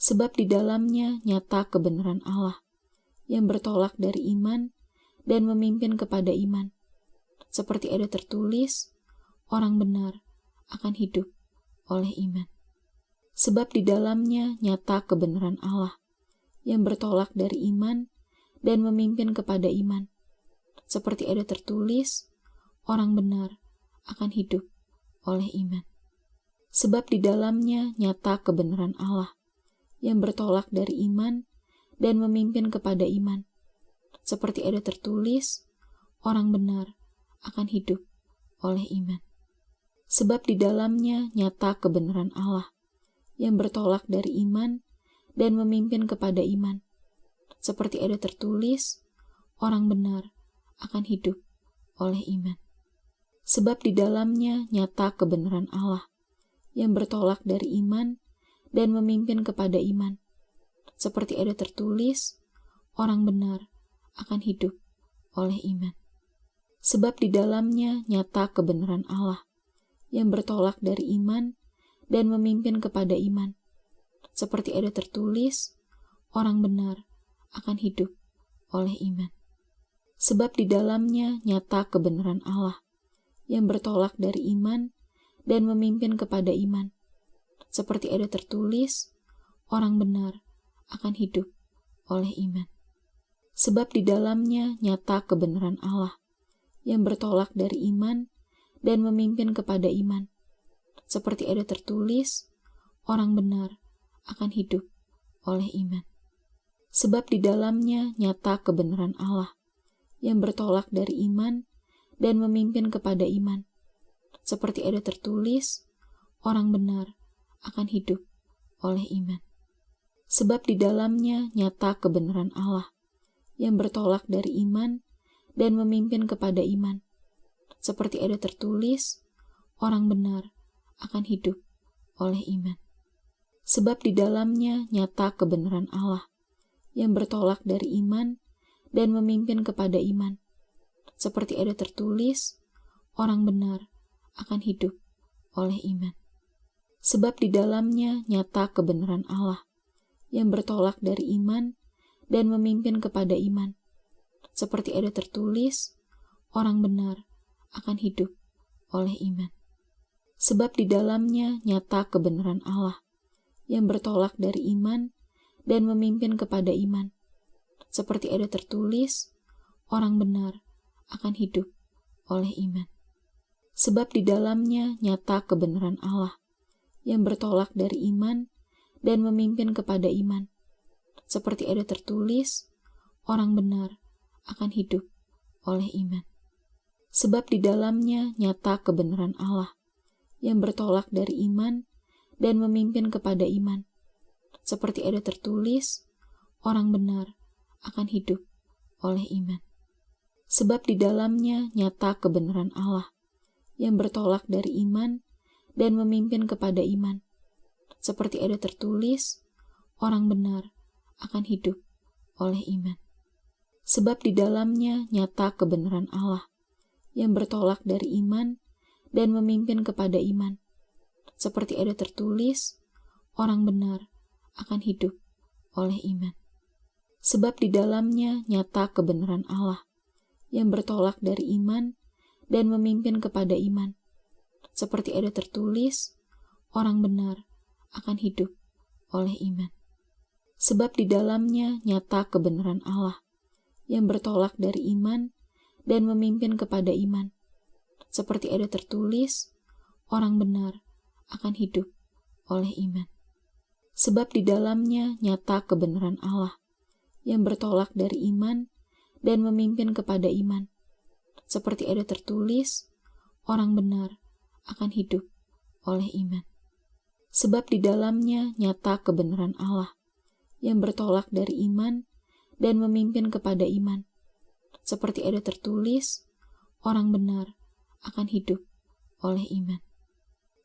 Sebab di dalamnya nyata kebenaran Allah yang bertolak dari iman dan memimpin kepada iman. Seperti ada tertulis, orang benar akan hidup oleh iman. Sebab di dalamnya nyata kebenaran Allah yang bertolak dari iman dan memimpin kepada iman. Seperti ada tertulis, orang benar akan hidup oleh iman. Sebab di dalamnya nyata kebenaran Allah yang bertolak dari iman dan memimpin kepada iman. Seperti ada tertulis, orang benar akan hidup oleh iman. Sebab di dalamnya nyata kebenaran Allah yang bertolak dari iman dan memimpin kepada iman. Seperti ada tertulis, orang benar akan hidup oleh iman. Sebab di dalamnya nyata kebenaran Allah yang bertolak dari iman dan memimpin kepada iman. Seperti ada tertulis, orang benar akan hidup oleh iman. Sebab di dalamnya nyata kebenaran Allah yang bertolak dari iman dan memimpin kepada iman. Seperti ada tertulis, orang benar akan hidup oleh iman. Sebab di dalamnya nyata kebenaran Allah yang bertolak dari iman dan memimpin kepada iman. Seperti ada tertulis, orang benar akan hidup oleh iman. Sebab di dalamnya nyata kebenaran Allah yang bertolak dari iman dan memimpin kepada iman. Seperti ada tertulis, orang benar akan hidup oleh iman. Sebab di dalamnya nyata kebenaran Allah yang bertolak dari iman dan memimpin kepada iman. Seperti ada tertulis, orang benar akan hidup oleh iman. Sebab di dalamnya nyata kebenaran Allah yang bertolak dari iman dan memimpin kepada iman. Seperti ada tertulis, orang benar akan hidup oleh iman. Sebab di dalamnya nyata kebenaran Allah yang bertolak dari iman dan memimpin kepada iman. Seperti ada tertulis, orang benar akan hidup oleh iman. Sebab di dalamnya nyata kebenaran Allah yang bertolak dari iman dan memimpin kepada iman. Seperti ada tertulis, orang benar akan hidup oleh iman. Sebab di dalamnya nyata kebenaran Allah yang bertolak dari iman dan memimpin kepada iman. Seperti ada tertulis, orang benar akan hidup oleh iman. Sebab di dalamnya nyata kebenaran Allah yang bertolak dari iman dan memimpin kepada iman. Seperti ada tertulis, orang benar akan hidup oleh iman. Sebab di dalamnya nyata kebenaran Allah yang bertolak dari iman dan memimpin kepada iman. Seperti ada tertulis, orang benar akan hidup oleh iman. Sebab di dalamnya nyata kebenaran Allah yang bertolak dari iman dan memimpin kepada iman. Seperti ada tertulis, orang benar akan hidup oleh iman. Sebab di dalamnya nyata kebenaran Allah yang bertolak dari iman dan memimpin kepada iman. Seperti ada tertulis, orang benar akan hidup oleh iman. Sebab di dalamnya nyata kebenaran Allah yang bertolak dari iman dan memimpin kepada iman. Seperti ada tertulis, orang benar akan hidup oleh iman. Sebab di dalamnya nyata kebenaran Allah yang bertolak dari iman dan memimpin kepada iman. Seperti ada tertulis, orang benar akan hidup oleh iman. Sebab di dalamnya nyata kebenaran Allah yang bertolak dari iman dan memimpin kepada iman. Seperti ada tertulis, orang benar akan hidup oleh iman. Sebab di dalamnya nyata kebenaran Allah yang bertolak dari iman dan memimpin kepada iman. Seperti ada tertulis, orang benar akan hidup oleh iman.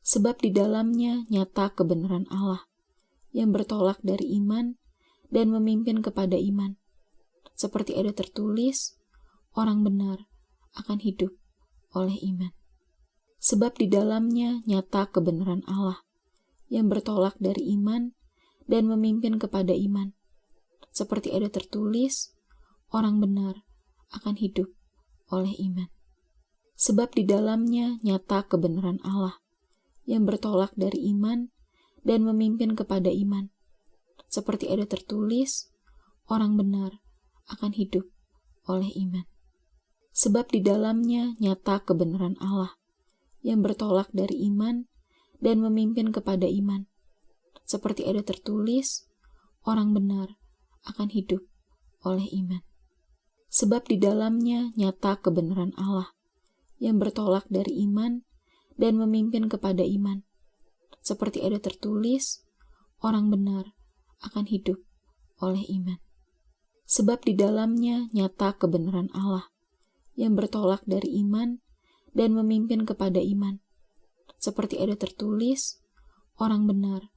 Sebab di dalamnya nyata kebenaran Allah yang bertolak dari iman dan memimpin kepada iman. Seperti ada tertulis, orang benar akan hidup oleh iman. Sebab di dalamnya nyata kebenaran Allah yang bertolak dari iman dan memimpin kepada iman. Seperti ada tertulis, orang benar akan hidup oleh iman. Sebab di dalamnya nyata kebenaran Allah yang bertolak dari iman dan memimpin kepada iman. Seperti ada tertulis, orang benar akan hidup oleh iman. Sebab di dalamnya nyata kebenaran Allah yang bertolak dari iman dan memimpin kepada iman. Seperti ada tertulis, orang benar akan hidup oleh iman. Sebab di dalamnya nyata kebenaran Allah yang bertolak dari iman dan memimpin kepada iman. Seperti ada tertulis, orang benar akan hidup oleh iman. Sebab di dalamnya nyata kebenaran Allah yang bertolak dari iman dan memimpin kepada iman. Seperti ada tertulis, orang benar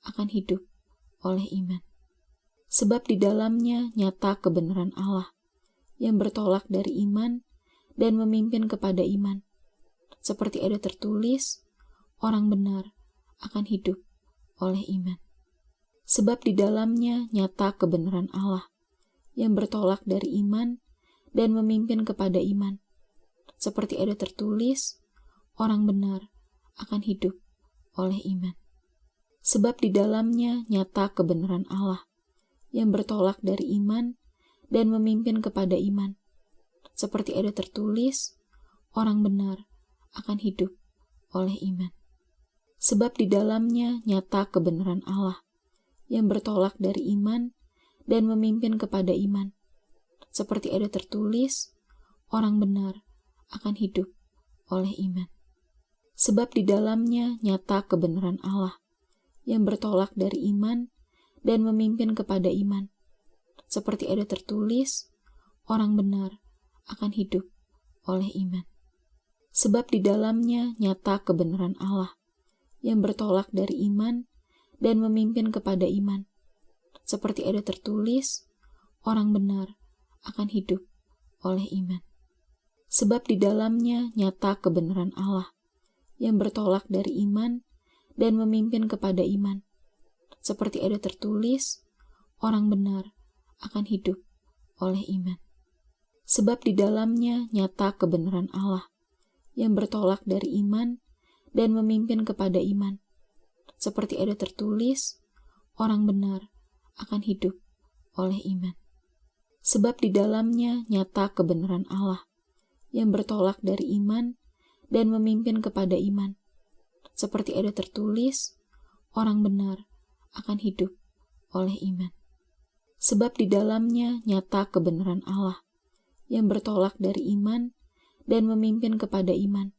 akan hidup oleh iman. Sebab di dalamnya nyata kebenaran Allah yang bertolak dari iman dan memimpin kepada iman. Seperti ada tertulis, orang benar akan hidup oleh iman. Sebab di dalamnya nyata kebenaran Allah yang bertolak dari iman dan memimpin kepada iman. Seperti ada tertulis, orang benar akan hidup oleh iman. Sebab di dalamnya nyata kebenaran Allah yang bertolak dari iman dan memimpin kepada iman. Seperti ada tertulis, orang benar akan hidup oleh iman. Sebab di dalamnya nyata kebenaran Allah yang bertolak dari iman dan memimpin kepada iman. Seperti ada tertulis, orang benar akan hidup oleh iman. Sebab di dalamnya nyata kebenaran Allah yang bertolak dari iman dan memimpin kepada iman. Seperti ada tertulis, orang benar akan hidup oleh iman. Sebab di dalamnya nyata kebenaran Allah yang bertolak dari iman dan memimpin kepada iman. Seperti ada tertulis, orang benar akan hidup oleh iman. Sebab di dalamnya nyata kebenaran Allah yang bertolak dari iman dan memimpin kepada iman. Seperti ada tertulis, orang benar akan hidup oleh iman. Sebab di dalamnya nyata kebenaran Allah yang bertolak dari iman dan memimpin kepada iman. Seperti ada tertulis, orang benar akan hidup oleh iman. Sebab di dalamnya nyata kebenaran Allah yang bertolak dari iman dan memimpin kepada iman. Seperti ada tertulis, orang benar akan hidup oleh iman. Sebab di dalamnya nyata kebenaran Allah yang bertolak dari iman dan memimpin kepada iman.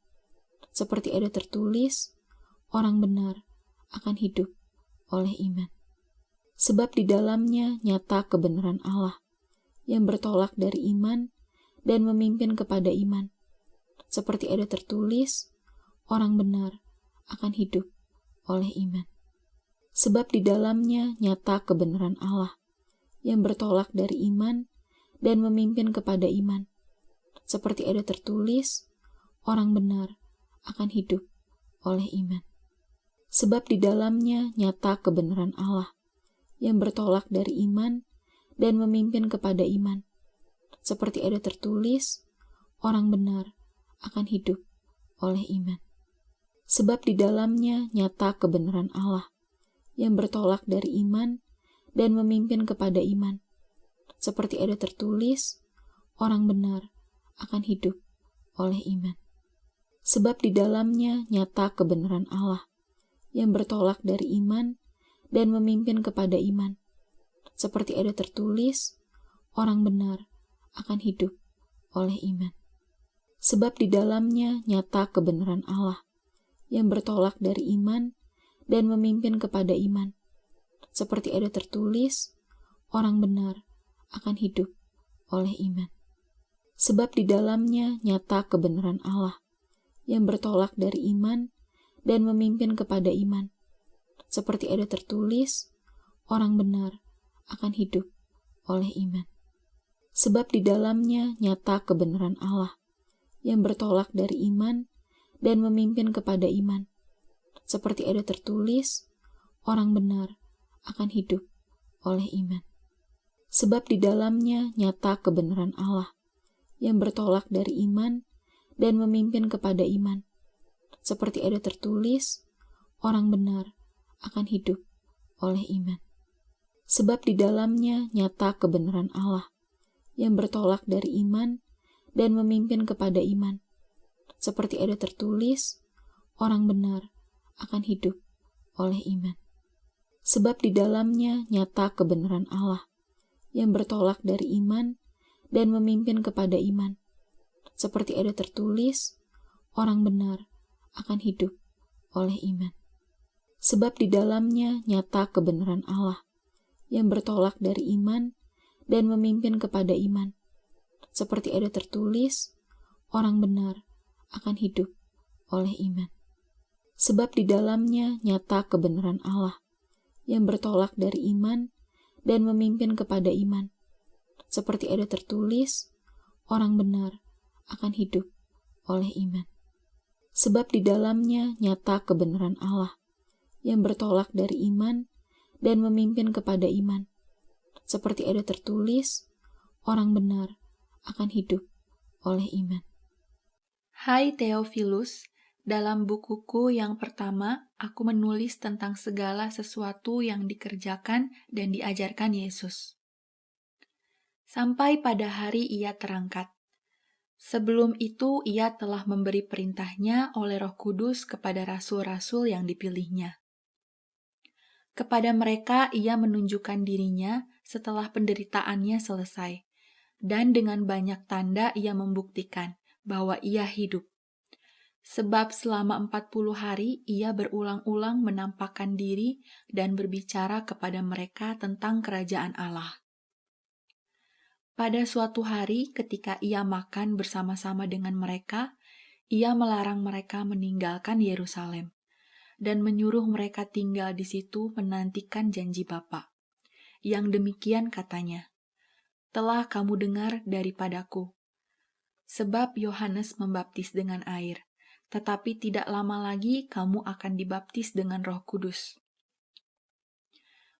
Seperti ada tertulis, orang benar akan hidup oleh iman. Sebab di dalamnya nyata kebenaran Allah yang bertolak dari iman dan memimpin kepada iman. Seperti ada tertulis, orang benar akan hidup oleh iman. Sebab di dalamnya nyata kebenaran Allah yang bertolak dari iman dan memimpin kepada iman. Seperti ada tertulis, orang benar akan hidup oleh iman. Sebab di dalamnya nyata kebenaran Allah yang bertolak dari iman dan memimpin kepada iman. Seperti ada tertulis, orang benar akan hidup oleh iman. Sebab di dalamnya nyata kebenaran Allah yang bertolak dari iman dan memimpin kepada iman. Seperti ada tertulis, orang benar akan hidup oleh iman. Sebab di dalamnya nyata kebenaran Allah yang bertolak dari iman dan memimpin kepada iman. Seperti ada tertulis, orang benar akan hidup oleh iman. Sebab di dalamnya nyata kebenaran Allah yang bertolak dari iman dan memimpin kepada iman. Seperti ada tertulis, orang benar akan hidup oleh iman. Sebab di dalamnya nyata kebenaran Allah yang bertolak dari iman dan memimpin kepada iman. Seperti ada tertulis, orang benar akan hidup oleh iman. Sebab di dalamnya nyata kebenaran Allah yang bertolak dari iman dan memimpin kepada iman. Seperti ada tertulis, orang benar akan hidup oleh iman. Sebab di dalamnya nyata kebenaran Allah yang bertolak dari iman dan memimpin kepada iman. Seperti ada tertulis, orang benar akan hidup oleh iman. Sebab di dalamnya nyata kebenaran Allah yang bertolak dari iman dan memimpin kepada iman. Seperti ada tertulis, orang benar akan hidup oleh iman. Sebab di dalamnya nyata kebenaran Allah yang bertolak dari iman dan memimpin kepada iman. Seperti ada tertulis, orang benar akan hidup oleh iman. Sebab di dalamnya nyata kebenaran Allah yang bertolak dari iman dan memimpin kepada iman. Seperti ada tertulis, orang benar akan hidup oleh iman. Sebab di dalamnya nyata kebenaran Allah yang bertolak dari iman dan memimpin kepada iman. Seperti ada tertulis, orang benar akan hidup oleh iman. Sebab di dalamnya nyata kebenaran Allah yang bertolak dari iman dan memimpin kepada iman. Seperti ada tertulis, orang benar akan hidup oleh iman. Hai Theophilus, dalam bukuku yang pertama, aku menulis tentang segala sesuatu yang dikerjakan dan diajarkan Yesus. Sampai pada hari ia terangkat. Sebelum itu ia telah memberi perintahnya oleh Roh Kudus kepada rasul-rasul yang dipilihnya. Kepada mereka ia menunjukkan dirinya setelah penderitaannya selesai, dan dengan banyak tanda ia membuktikan bahwa ia hidup. Sebab selama 40 hari ia berulang-ulang menampakkan diri dan berbicara kepada mereka tentang kerajaan Allah. Pada suatu hari ketika ia makan bersama-sama dengan mereka, ia melarang mereka meninggalkan Yerusalem dan menyuruh mereka tinggal di situ menantikan janji Bapa. Yang demikian katanya, "Telah kamu dengar daripadaku. Sebab Yohanes membaptis dengan air, tetapi tidak lama lagi kamu akan dibaptis dengan Roh Kudus."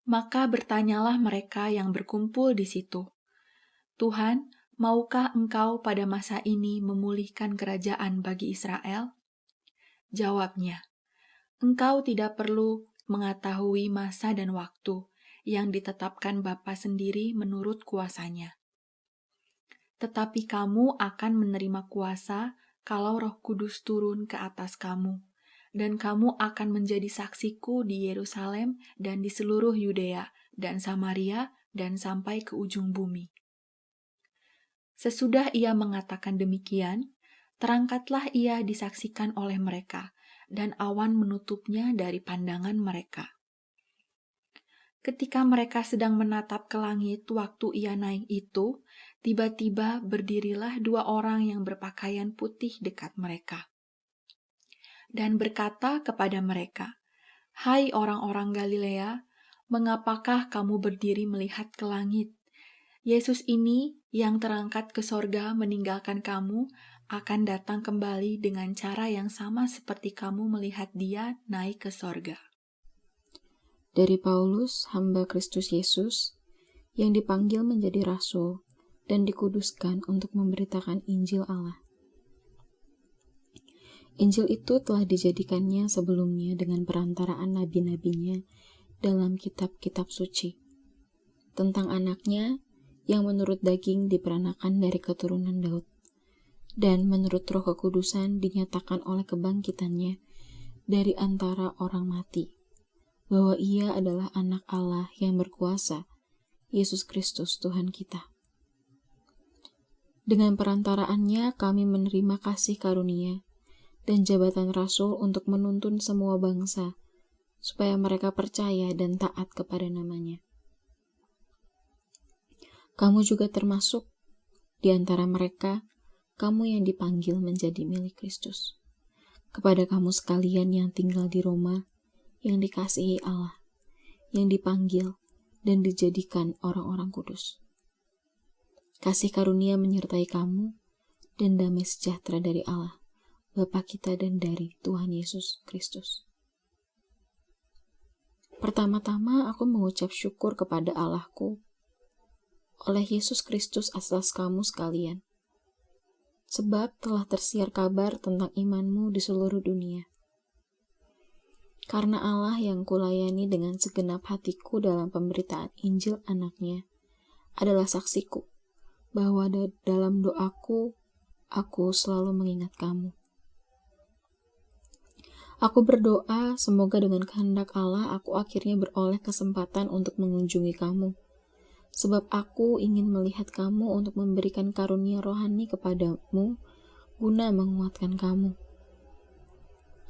Maka bertanyalah mereka yang berkumpul di situ, "Tuhan, maukah Engkau pada masa ini memulihkan kerajaan bagi Israel?" Jawabnya, "Engkau tidak perlu mengetahui masa dan waktu yang ditetapkan Bapa sendiri menurut kuasanya. Tetapi kamu akan menerima kuasa kalau Roh Kudus turun ke atas kamu, dan kamu akan menjadi saksiku di Yerusalem dan di seluruh Yudea dan Samaria dan sampai ke ujung bumi." Sesudah ia mengatakan demikian, terangkatlah ia disaksikan oleh mereka, dan awan menutupnya dari pandangan mereka. Ketika mereka sedang menatap ke langit waktu ia naik itu, tiba-tiba berdirilah 2 orang yang berpakaian putih dekat mereka, dan berkata kepada mereka, "Hai orang-orang Galilea, mengapakah kamu berdiri melihat ke langit? Yesus ini yang terangkat ke sorga meninggalkan kamu akan datang kembali dengan cara yang sama seperti kamu melihat dia naik ke sorga." Dari Paulus, hamba Kristus Yesus, yang dipanggil menjadi rasul dan dikuduskan untuk memberitakan Injil Allah. Injil itu telah dijadikannya sebelumnya dengan perantaraan nabi-nabinya dalam kitab-kitab suci, tentang anaknya yang menurut daging diperanakan dari keturunan Daud, dan menurut Roh Kekudusan dinyatakan oleh kebangkitannya dari antara orang mati, bahwa ia adalah anak Allah yang berkuasa, Yesus Kristus Tuhan kita. Dengan perantaraannya kami menerima kasih karunia dan jabatan rasul untuk menuntun semua bangsa, supaya mereka percaya dan taat kepada namanya. Kamu juga termasuk di antara mereka, kamu yang dipanggil menjadi milik Kristus. Kepada kamu sekalian yang tinggal di Roma, yang dikasihi Allah, yang dipanggil dan dijadikan orang-orang kudus. Kasih karunia menyertai kamu, dan damai sejahtera dari Allah, Bapa kita dan dari Tuhan Yesus Kristus. Pertama-tama aku mengucap syukur kepada Allahku oleh Yesus Kristus atas kamu sekalian, sebab telah tersiar kabar tentang imanmu di seluruh dunia. Karena Allah yang kulayani dengan segenap hatiku dalam pemberitaan Injil anaknya adalah saksiku, bahwa dalam doaku, aku selalu mengingat kamu. Aku berdoa semoga dengan kehendak Allah aku akhirnya beroleh kesempatan untuk mengunjungi kamu, sebab aku ingin melihat kamu untuk memberikan karunia rohani kepadamu guna menguatkan kamu,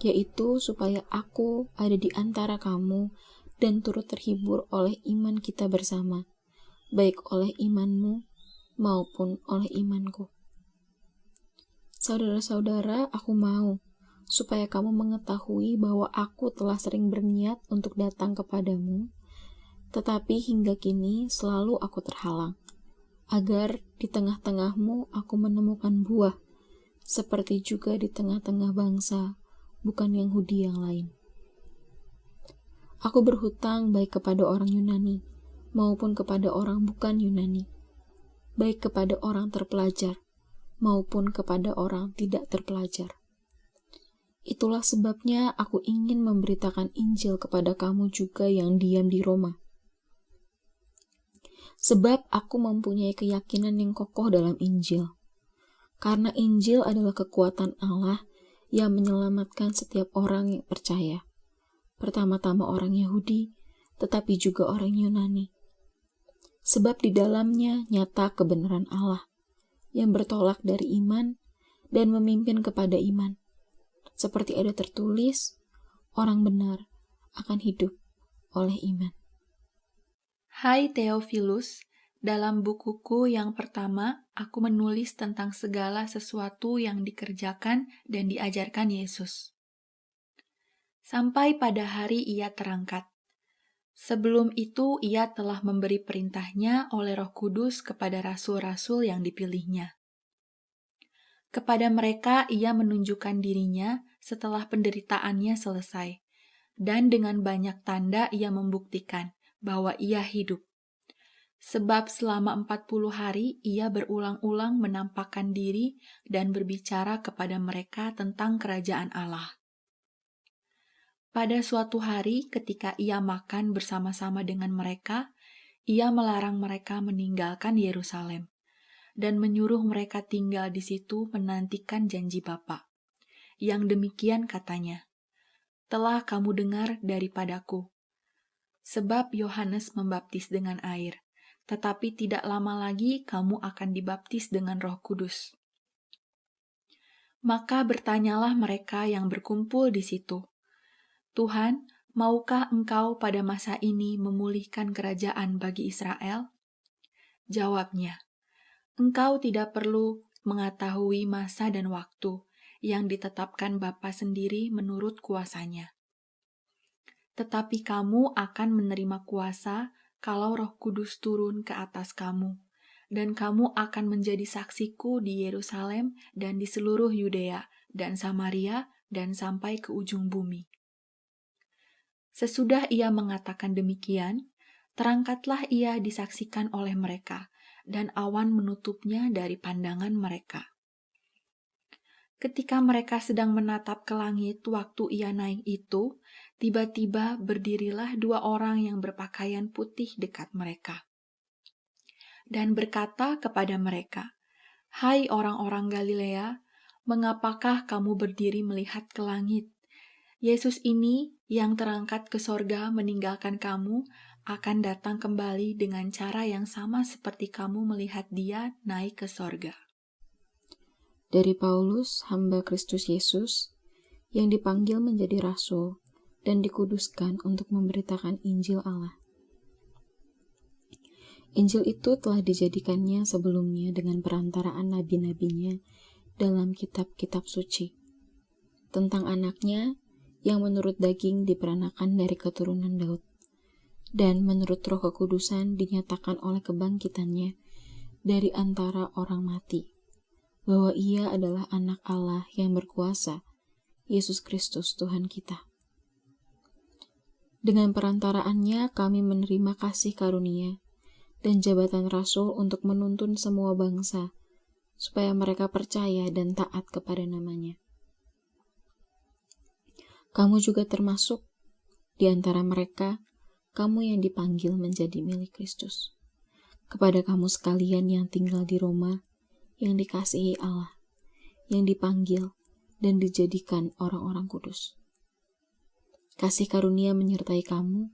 yaitu supaya aku ada di antara kamu dan turut terhibur oleh iman kita bersama, baik oleh imanmu maupun oleh imanku. Saudara-saudara, aku mau supaya kamu mengetahui bahwa aku telah sering berniat untuk datang kepadamu, tetapi hingga kini selalu aku terhalang, agar di tengah-tengahmu aku menemukan buah, seperti juga di tengah-tengah bangsa, bukan Yahudi yang lain. Aku berhutang baik kepada orang Yunani, maupun kepada orang bukan Yunani, baik kepada orang terpelajar, maupun kepada orang tidak terpelajar. Itulah sebabnya aku ingin memberitakan Injil kepada kamu juga yang diam di Roma. Sebab aku mempunyai keyakinan yang kokoh dalam Injil. Karena Injil adalah kekuatan Allah yang menyelamatkan setiap orang yang percaya. Pertama-tama orang Yahudi, tetapi juga orang Yunani. Sebab di dalamnya nyata kebenaran Allah yang bertolak dari iman dan memimpin kepada iman. Seperti ada tertulis, orang benar akan hidup oleh iman. Hai Theophilus, dalam bukuku yang pertama, aku menulis tentang segala sesuatu yang dikerjakan dan diajarkan Yesus. Sampai pada hari ia terangkat. Sebelum itu ia telah memberi perintahnya oleh Roh Kudus kepada rasul-rasul yang dipilihnya. Kepada mereka ia menunjukkan dirinya setelah penderitaannya selesai, dan dengan banyak tanda ia membuktikan bahwa ia hidup. Sebab selama 40 hari ia berulang-ulang menampakkan diri dan berbicara kepada mereka tentang kerajaan Allah. Pada suatu hari ketika ia makan bersama-sama dengan mereka, ia melarang mereka meninggalkan Yerusalem dan menyuruh mereka tinggal di situ menantikan janji Bapa. Yang demikian katanya, "Telah kamu dengar daripadaku. Sebab Yohanes membaptis dengan air, tetapi tidak lama lagi kamu akan dibaptis dengan Roh Kudus." Maka bertanyalah mereka yang berkumpul di situ, "Tuhan, maukah Engkau pada masa ini memulihkan kerajaan bagi Israel?" Jawabnya, "Engkau tidak perlu mengetahui masa dan waktu yang ditetapkan Bapa sendiri menurut kuasanya. Tetapi kamu akan menerima kuasa kalau Roh Kudus turun ke atas kamu, dan kamu akan menjadi saksiku di Yerusalem dan di seluruh Yudea dan Samaria dan sampai ke ujung bumi." Sesudah ia mengatakan demikian, terangkatlah ia disaksikan oleh mereka, dan awan menutupnya dari pandangan mereka. Ketika mereka sedang menatap ke langit waktu ia naik itu, tiba-tiba berdirilah 2 orang yang berpakaian putih dekat mereka, dan berkata kepada mereka, "Hai orang-orang Galilea, mengapakah kamu berdiri melihat ke langit? Yesus ini yang terangkat ke sorga meninggalkan kamu akan datang kembali dengan cara yang sama seperti kamu melihat dia naik ke sorga." Dari Paulus, hamba Kristus Yesus, yang dipanggil menjadi rasul dan dikuduskan untuk memberitakan Injil Allah. Injil itu telah dijadikannya sebelumnya dengan perantaraan nabi-nabinya dalam kitab-kitab suci, tentang anaknya yang menurut daging diperanakan dari keturunan Daud, dan menurut Roh Kekudusan dinyatakan oleh kebangkitannya dari antara orang mati, bahwa ia adalah anak Allah yang berkuasa, Yesus Kristus Tuhan kita. Dengan perantaraannya kami menerima kasih karunia dan jabatan rasul untuk menuntun semua bangsa, supaya mereka percaya dan taat kepada namanya. Kamu juga termasuk di antara mereka, kamu yang dipanggil menjadi milik Kristus. Kepada kamu sekalian yang tinggal di Roma, yang dikasihi Allah, yang dipanggil dan dijadikan orang-orang kudus. Kasih karunia menyertai kamu,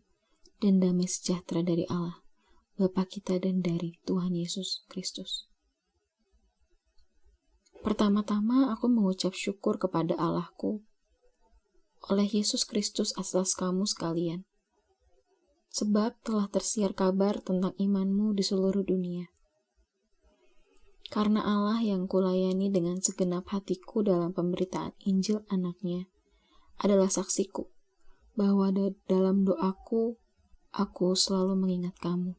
dan damai sejahtera dari Allah, Bapa kita dan dari Tuhan Yesus Kristus. Pertama-tama aku mengucap syukur kepada Allahku oleh Yesus Kristus atas kamu sekalian, sebab telah tersiar kabar tentang imanmu di seluruh dunia. Karena Allah yang kulayani dengan segenap hatiku dalam pemberitaan Injil anaknya adalah saksiku, bahwa dalam doaku, aku selalu mengingat kamu.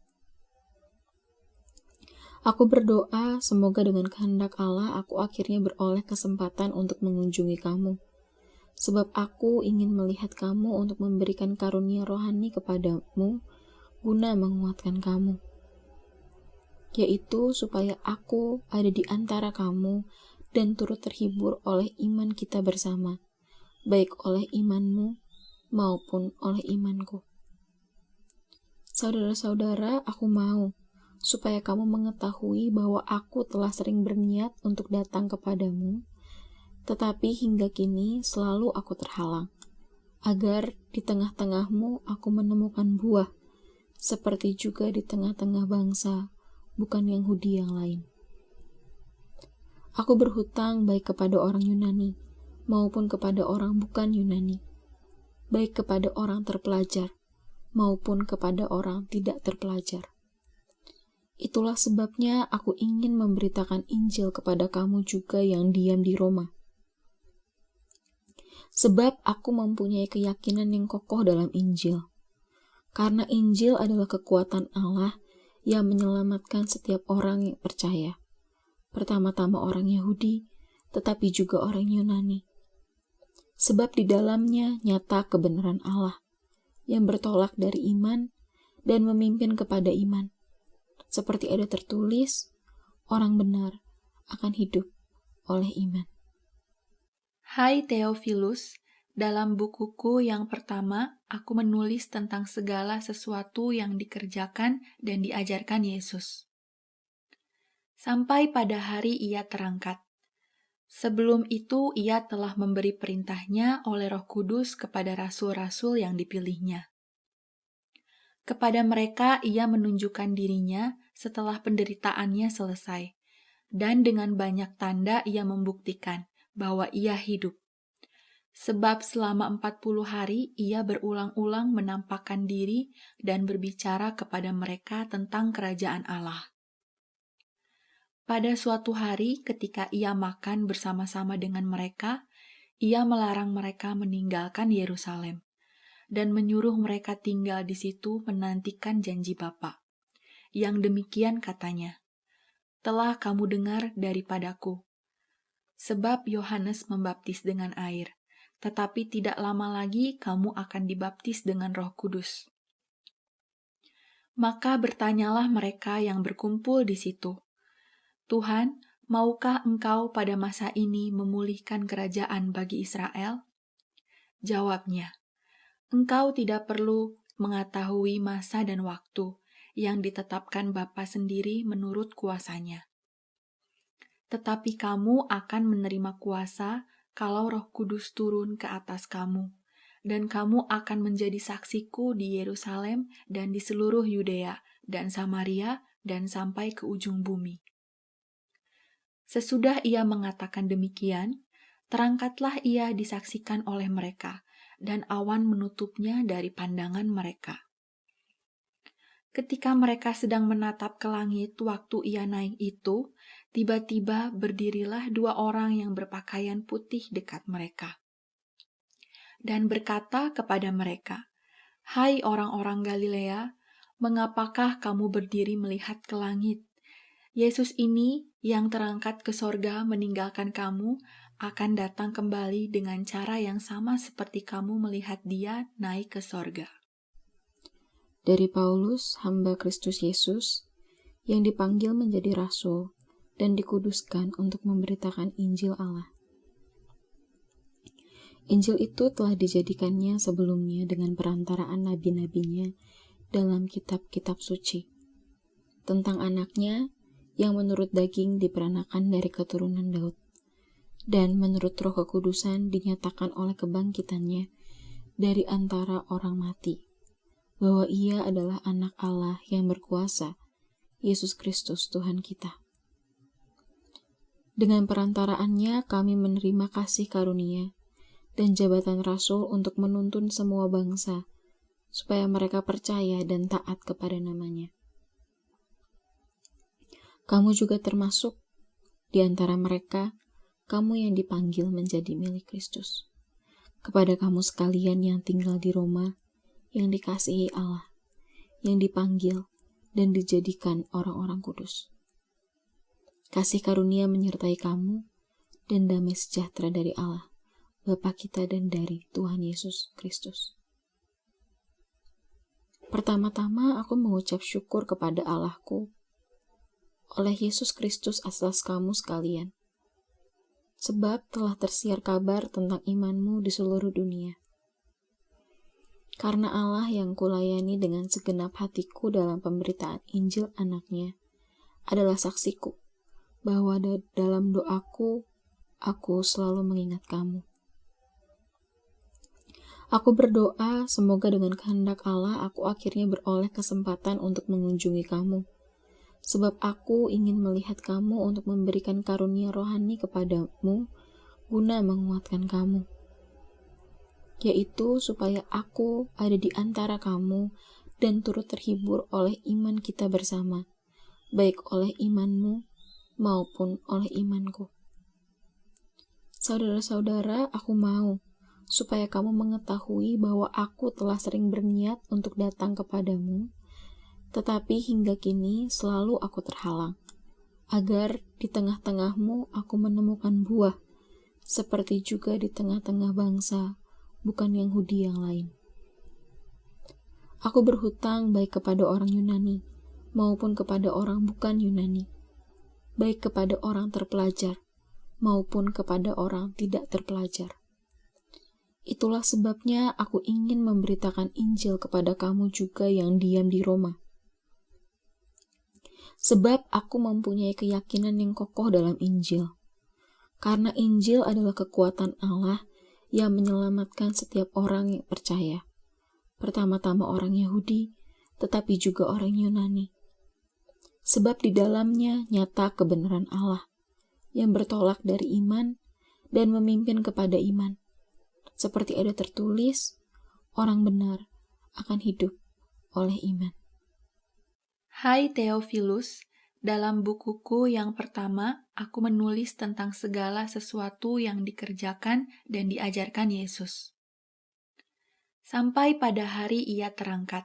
Aku berdoa semoga dengan kehendak Allah aku akhirnya beroleh kesempatan untuk mengunjungi kamu, sebab aku ingin melihat kamu untuk memberikan karunia rohani kepadamu guna menguatkan kamu, yaitu supaya aku ada di antara kamu dan turut terhibur oleh iman kita bersama, baik oleh imanmu maupun oleh imanku. Saudara-saudara, aku mau supaya kamu mengetahui bahwa aku telah sering berniat untuk datang kepadamu, tetapi hingga kini selalu aku terhalang, agar di tengah-tengahmu aku menemukan buah, seperti juga di tengah-tengah bangsa, bukan Yahudi yang lain. Aku berhutang baik kepada orang Yunani, maupun kepada orang bukan Yunani, baik kepada orang terpelajar, maupun kepada orang tidak terpelajar. Itulah sebabnya aku ingin memberitakan Injil kepada kamu juga yang diam di Roma. Sebab aku mempunyai keyakinan yang kokoh dalam Injil. Karena Injil adalah kekuatan Allah yang menyelamatkan setiap orang yang percaya. Pertama-tama orang Yahudi, tetapi juga orang Yunani. Sebab di dalamnya nyata kebenaran Allah, yang bertolak dari iman dan memimpin kepada iman. Seperti ada tertulis, orang benar akan hidup oleh iman. Hai Theophilus, dalam bukuku yang pertama, aku menulis tentang segala sesuatu yang dikerjakan dan diajarkan Yesus. Sampai pada hari ia terangkat. Sebelum itu ia telah memberi perintahnya oleh Roh Kudus kepada rasul-rasul yang dipilihnya. Kepada mereka ia menunjukkan dirinya setelah penderitaannya selesai, dan dengan banyak tanda ia membuktikan bahwa ia hidup. Sebab selama 40 hari ia berulang-ulang menampakkan diri dan berbicara kepada mereka tentang kerajaan Allah. Pada suatu hari ketika ia makan bersama-sama dengan mereka, ia melarang mereka meninggalkan Yerusalem dan menyuruh mereka tinggal di situ menantikan janji Bapa. Yang demikian katanya, "Telah kamu dengar daripadaku. Sebab Yohanes membaptis dengan air, tetapi tidak lama lagi kamu akan dibaptis dengan Roh Kudus." Maka bertanyalah mereka yang berkumpul di situ, "Tuhan, maukah Engkau pada masa ini memulihkan kerajaan bagi Israel?" Jawabnya, "Engkau tidak perlu mengetahui masa dan waktu yang ditetapkan Bapa sendiri menurut kuasanya. Tetapi kamu akan menerima kuasa kalau Roh Kudus turun ke atas kamu, dan kamu akan menjadi saksiku di Yerusalem dan di seluruh Yudea dan Samaria dan sampai ke ujung bumi." Sesudah ia mengatakan demikian, terangkatlah ia disaksikan oleh mereka, dan awan menutupnya dari pandangan mereka. Ketika mereka sedang menatap ke langit waktu ia naik itu, tiba-tiba berdirilah 2 orang yang berpakaian putih dekat mereka, dan berkata kepada mereka, "Hai orang-orang Galilea, mengapakah kamu berdiri melihat ke langit? Yesus ini yang terangkat ke sorga meninggalkan kamu akan datang kembali dengan cara yang sama seperti kamu melihat dia naik ke sorga." Dari Paulus, hamba Kristus Yesus, yang dipanggil menjadi rasul dan dikuduskan untuk memberitakan Injil Allah. Injil itu telah dijadikannya sebelumnya dengan perantaraan nabi-nabinya dalam kitab-kitab suci, tentang anaknya yang menurut daging diperanakan dari keturunan Daud, dan menurut Roh Kekudusan dinyatakan oleh kebangkitannya dari antara orang mati, bahwa ia adalah anak Allah yang berkuasa, Yesus Kristus Tuhan kita. Dengan perantaraannya kami menerima kasih karunia dan jabatan rasul untuk menuntun semua bangsa, supaya mereka percaya dan taat kepada namanya. Kamu juga termasuk di antara mereka, kamu yang dipanggil menjadi milik Kristus. Kepada kamu sekalian yang tinggal di Roma, yang dikasihi Allah, yang dipanggil dan dijadikan orang-orang kudus. Kasih karunia menyertai kamu dan damai sejahtera dari Allah, Bapa kita dan dari Tuhan Yesus Kristus. Pertama-tama aku mengucap syukur kepada Allahku oleh Yesus Kristus atas kamu sekalian, sebab telah tersiar kabar tentang imanmu di seluruh dunia. Karena Allah yang kulayani dengan segenap hatiku dalam pemberitaan Injil anaknya adalah saksiku, bahwa dalam doaku, aku selalu mengingat kamu. Aku berdoa semoga dengan kehendak Allah aku akhirnya beroleh kesempatan untuk mengunjungi kamu, sebab aku ingin melihat kamu untuk memberikan karunia rohani kepadamu guna menguatkan kamu, yaitu supaya aku ada di antara kamu dan turut terhibur oleh iman kita bersama, baik oleh imanmu maupun oleh imanku. Saudara-saudara, aku mau supaya kamu mengetahui bahwa aku telah sering berniat untuk datang kepadamu, tetapi hingga kini selalu aku terhalang, agar di tengah-tengahmu aku menemukan buah, seperti juga di tengah-tengah bangsa, bukan Yahudi yang lain. Aku berhutang baik kepada orang Yunani, maupun kepada orang bukan Yunani, baik kepada orang terpelajar, maupun kepada orang tidak terpelajar. Itulah sebabnya aku ingin memberitakan Injil kepada kamu juga yang diam di Roma. Sebab aku mempunyai keyakinan yang kokoh dalam Injil. Karena Injil adalah kekuatan Allah yang menyelamatkan setiap orang yang percaya. Pertama-tama orang Yahudi, tetapi juga orang Yunani. Sebab di dalamnya nyata kebenaran Allah, yang bertolak dari iman dan memimpin kepada iman. Seperti ada tertulis, orang benar akan hidup oleh iman. Hai Theophilus, dalam bukuku yang pertama, aku menulis tentang segala sesuatu yang dikerjakan dan diajarkan Yesus. Sampai pada hari ia terangkat.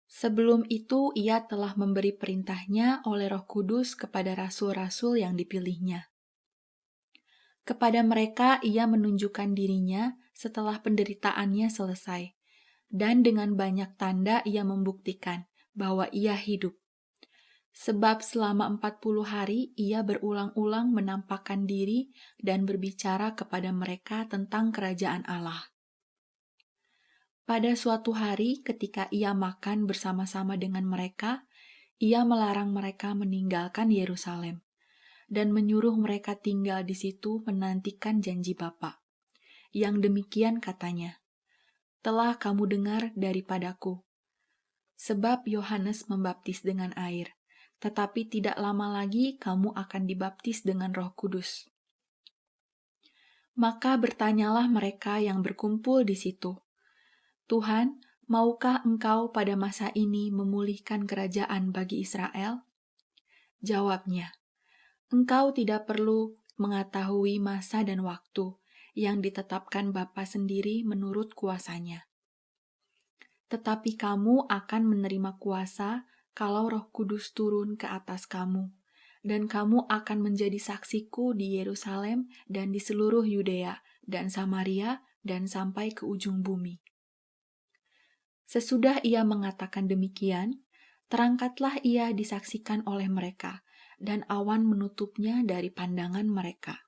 Sebelum itu ia telah memberi perintahnya oleh Roh Kudus kepada rasul-rasul yang dipilihnya. Kepada mereka ia menunjukkan dirinya setelah penderitaannya selesai, dan dengan banyak tanda ia membuktikan bahwa ia hidup. Sebab selama 40 hari ia berulang-ulang menampakkan diri dan berbicara kepada mereka tentang kerajaan Allah. Pada suatu hari ketika ia makan bersama-sama dengan mereka, ia melarang mereka meninggalkan Yerusalem dan menyuruh mereka tinggal di situ menantikan janji Bapa. Yang demikian katanya, "Telah kamu dengar daripadaku. Sebab Yohanes membaptis dengan air, tetapi tidak lama lagi kamu akan dibaptis dengan Roh Kudus." Maka bertanyalah mereka yang berkumpul di situ, "Tuhan, maukah Engkau pada masa ini memulihkan kerajaan bagi Israel?" Jawabnya, "Engkau tidak perlu mengetahui masa dan waktu yang ditetapkan Bapa sendiri menurut kuasanya. Tetapi kamu akan menerima kuasa kalau Roh Kudus turun ke atas kamu, dan kamu akan menjadi saksiku di Yerusalem dan di seluruh Yudea dan Samaria dan sampai ke ujung bumi." Sesudah ia mengatakan demikian, terangkatlah ia disaksikan oleh mereka, dan awan menutupnya dari pandangan mereka.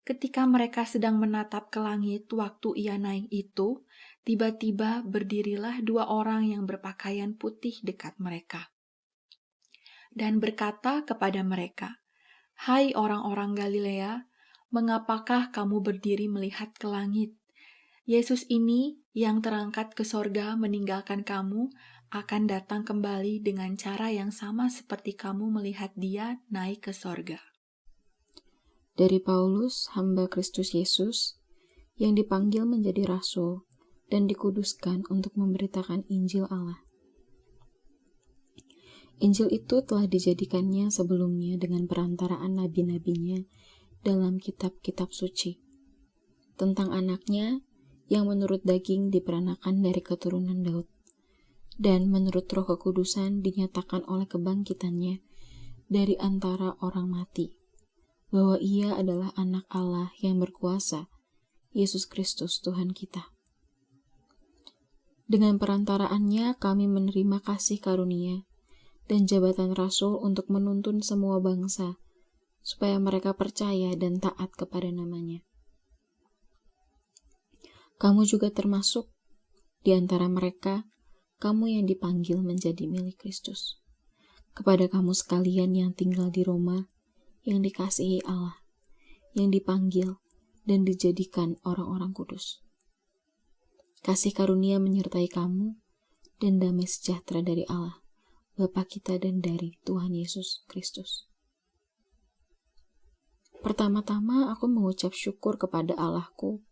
Ketika mereka sedang menatap ke langit waktu ia naik itu, tiba-tiba berdirilah dua orang yang berpakaian putih dekat mereka, dan berkata kepada mereka, "Hai orang-orang Galilea, mengapakah kamu berdiri melihat ke langit? Yesus ini yang terangkat ke sorga meninggalkan kamu, akan datang kembali dengan cara yang sama seperti kamu melihat dia naik ke sorga." Dari Paulus, hamba Kristus Yesus, yang dipanggil menjadi rasul dan dikuduskan untuk memberitakan Injil Allah. Injil itu telah dijadikannya sebelumnya dengan perantaraan nabi-nabinya dalam kitab-kitab suci, tentang anaknya yang menurut daging diperanakan dari keturunan Daud, dan menurut Roh Kekudusan dinyatakan oleh kebangkitannya dari antara orang mati, bahwa ia adalah anak Allah yang berkuasa, Yesus Kristus Tuhan kita. Dengan perantaraannya kami menerima kasih karunia dan jabatan rasul untuk menuntun semua bangsa, supaya mereka percaya dan taat kepada namanya. Kamu juga termasuk di antara mereka, kamu yang dipanggil menjadi milik Kristus. Kepada kamu sekalian yang tinggal di Roma, yang dikasihi Allah, yang dipanggil dan dijadikan orang-orang kudus. Kasih karunia menyertai kamu, dan damai sejahtera dari Allah, Bapa kita dan dari Tuhan Yesus Kristus. Pertama-tama aku mengucap syukur kepada Allahku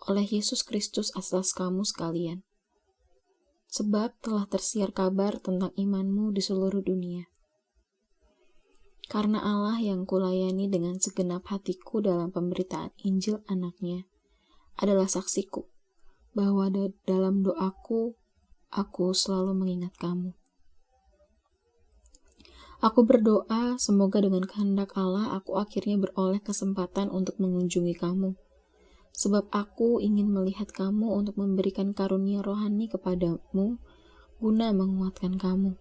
oleh Yesus Kristus atas kamu sekalian, sebab telah tersiar kabar tentang imanmu di seluruh dunia. Karena Allah yang kulayani dengan segenap hatiku dalam pemberitaan Injil anaknya adalah saksiku, bahwa dalam doaku, aku selalu mengingat kamu. Aku berdoa semoga dengan kehendak Allah aku akhirnya beroleh kesempatan untuk mengunjungi kamu, sebab aku ingin melihat kamu untuk memberikan karunia rohani kepadamu guna menguatkan kamu,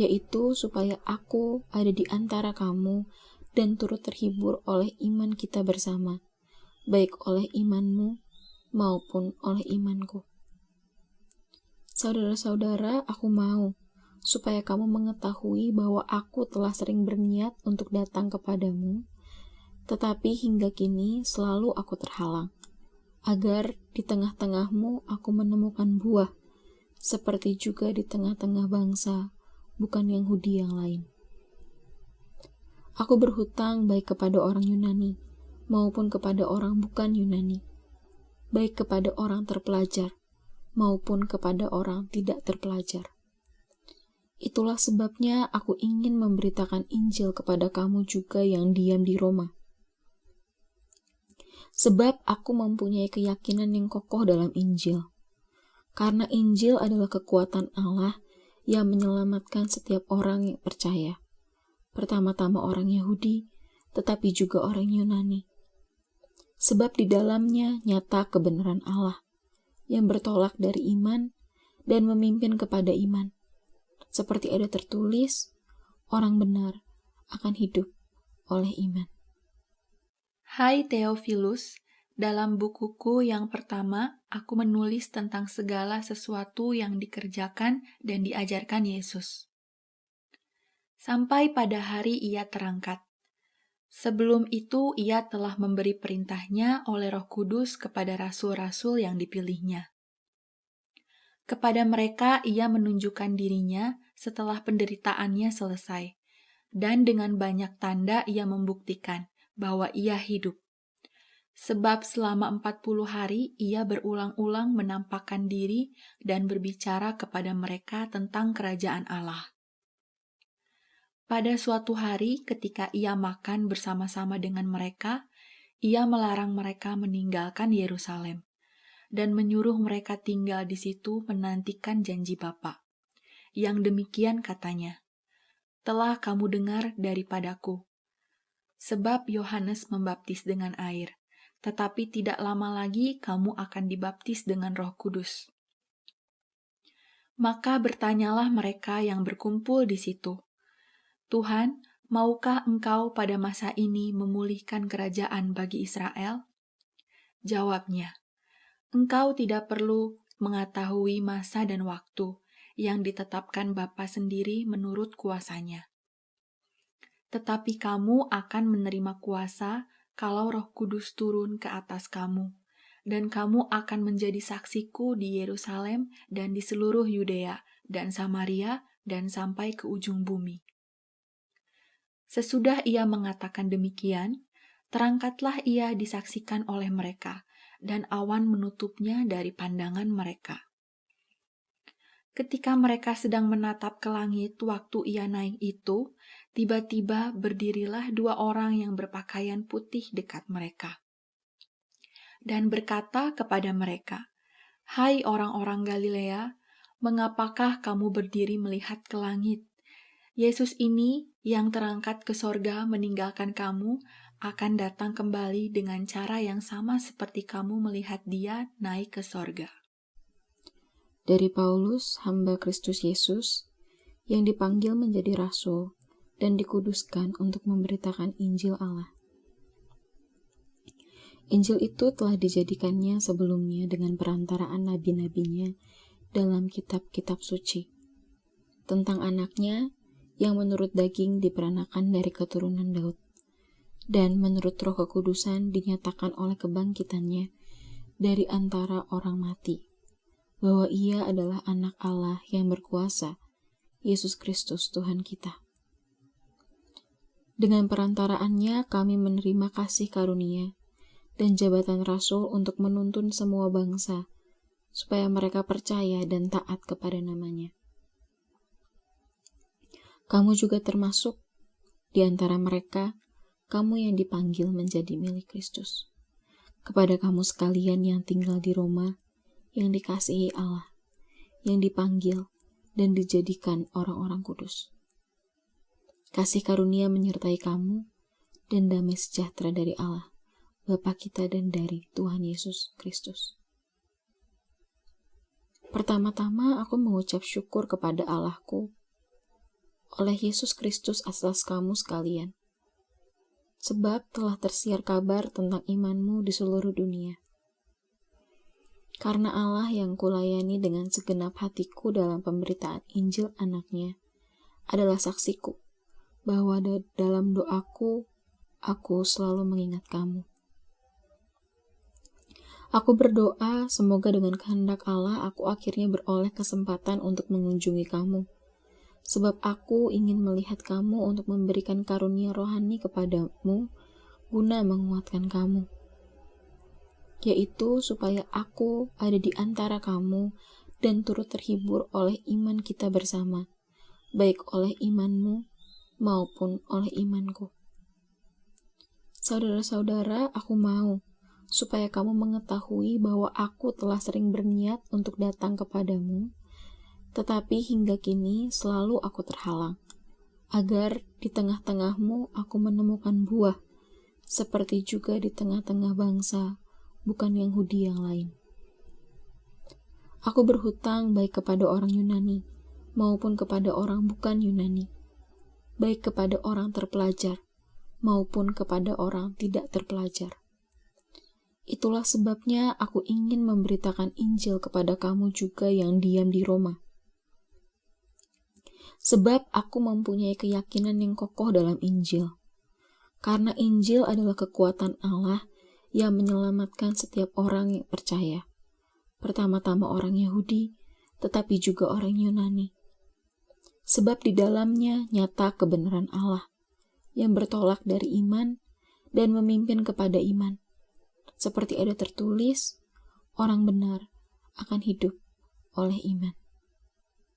yaitu supaya aku ada di antara kamu dan turut terhibur oleh iman kita bersama, baik oleh imanmu maupun oleh imanku. Saudara-saudara, aku mau supaya kamu mengetahui bahwa aku telah sering berniat untuk datang kepadamu, tetapi hingga kini selalu aku terhalang, agar di tengah-tengahmu aku menemukan buah, seperti juga di tengah-tengah bangsa bukan Yahudi yang lain. Aku berhutang baik kepada orang Yunani maupun kepada orang bukan Yunani, baik kepada orang terpelajar maupun kepada orang tidak terpelajar. Itulah sebabnya aku ingin memberitakan Injil kepada kamu juga yang diam di Roma. Sebab aku mempunyai keyakinan yang kokoh dalam Injil, karena Injil adalah kekuatan Allah yang menyelamatkan setiap orang yang percaya, pertama-tama orang Yahudi, tetapi juga orang Yunani. Sebab di dalamnya nyata kebenaran Allah, yang bertolak dari iman dan memimpin kepada iman. Seperti ada tertulis, orang benar akan hidup oleh iman. Hai Theophilus, dalam bukuku yang pertama, aku menulis tentang segala sesuatu yang dikerjakan dan diajarkan Yesus. Sampai pada hari ia terangkat. Sebelum itu ia telah memberi perintahnya oleh Roh Kudus kepada rasul-rasul yang dipilihnya. Kepada mereka ia menunjukkan dirinya setelah penderitaannya selesai, dan dengan banyak tanda ia membuktikan bahwa ia hidup. Sebab selama 40 hari ia berulang-ulang menampakkan diri dan berbicara kepada mereka tentang kerajaan Allah. Pada suatu hari ketika ia makan bersama-sama dengan mereka, ia melarang mereka meninggalkan Yerusalem dan menyuruh mereka tinggal di situ menantikan janji Bapa. Yang demikian katanya, "Telah kamu dengar daripadaku. Sebab Yohanes membaptis dengan air, tetapi tidak lama lagi kamu akan dibaptis dengan Roh Kudus." Maka bertanyalah mereka yang berkumpul di situ, "Tuhan, maukah Engkau pada masa ini memulihkan kerajaan bagi Israel?" Jawabnya, "Engkau tidak perlu mengetahui masa dan waktu yang ditetapkan Bapa sendiri menurut kuasanya. Tetapi kamu akan menerima kuasa kalau Roh Kudus turun ke atas kamu, dan kamu akan menjadi saksiku di Yerusalem dan di seluruh Yudea dan Samaria dan sampai ke ujung bumi." Sesudah ia mengatakan demikian, terangkatlah ia disaksikan oleh mereka, dan awan menutupnya dari pandangan mereka. Ketika mereka sedang menatap ke langit waktu ia naik itu, tiba-tiba berdirilah 2 orang yang berpakaian putih dekat mereka, dan berkata kepada mereka, "Hai orang-orang Galilea, mengapakah kamu berdiri melihat ke langit? Yesus ini yang terangkat ke sorga meninggalkan kamu akan datang kembali dengan cara yang sama seperti kamu melihat dia naik ke sorga." Dari Paulus, hamba Kristus Yesus, yang dipanggil menjadi rasul dan dikuduskan untuk memberitakan Injil Allah. Injil itu telah dijadikannya sebelumnya dengan perantaraan nabi-nabinya dalam kitab-kitab suci, tentang anaknya yang menurut daging diperanakan dari keturunan Daud, dan menurut Roh Kekudusan dinyatakan oleh kebangkitannya dari antara orang mati, bahwa ia adalah anak Allah yang berkuasa, Yesus Kristus Tuhan kita. Dengan perantaraannya kami menerima kasih karunia dan jabatan rasul untuk menuntun semua bangsa, supaya mereka percaya dan taat kepada namanya. Kamu juga termasuk di antara mereka, kamu yang dipanggil menjadi milik Kristus. Kepada kamu sekalian yang tinggal di Roma, yang dikasihi Allah, yang dipanggil dan dijadikan orang-orang kudus. Kasih karunia menyertai kamu, dan damai sejahtera dari Allah, Bapa kita dan dari Tuhan Yesus Kristus. Pertama-tama aku mengucap syukur kepada Allahku oleh Yesus Kristus atas kamu sekalian, sebab telah tersiar kabar tentang imanmu di seluruh dunia. Karena Allah yang kulayani dengan segenap hatiku dalam pemberitaan Injil anaknya adalah saksiku, bahwa dalam doaku, aku selalu mengingat kamu. Aku berdoa semoga dengan kehendak Allah aku akhirnya beroleh kesempatan untuk mengunjungi kamu, sebab aku ingin melihat kamu untuk memberikan karunia rohani kepadamu guna menguatkan kamu, yaitu supaya aku ada di antara kamu dan turut terhibur oleh iman kita bersama, baik oleh imanmu maupun oleh imanku. Saudara-saudara, aku mau supaya kamu mengetahui bahwa aku telah sering berniat untuk datang kepadamu, tetapi hingga kini selalu aku terhalang, agar di tengah-tengahmu aku menemukan buah, seperti juga di tengah-tengah bangsa bukan Yahudi yang lain. Aku berhutang baik kepada orang Yunani maupun kepada orang bukan Yunani, baik kepada orang terpelajar maupun kepada orang tidak terpelajar. Itulah sebabnya aku ingin memberitakan Injil kepada kamu juga yang diam di Roma. Sebab aku mempunyai keyakinan yang kokoh dalam Injil, karena Injil adalah kekuatan Allah yang menyelamatkan setiap orang yang percaya, pertama-tama orang Yahudi, tetapi juga orang Yunani. Sebab di dalamnya nyata kebenaran Allah, yang bertolak dari iman dan memimpin kepada iman. Seperti ada tertulis, orang benar akan hidup oleh iman.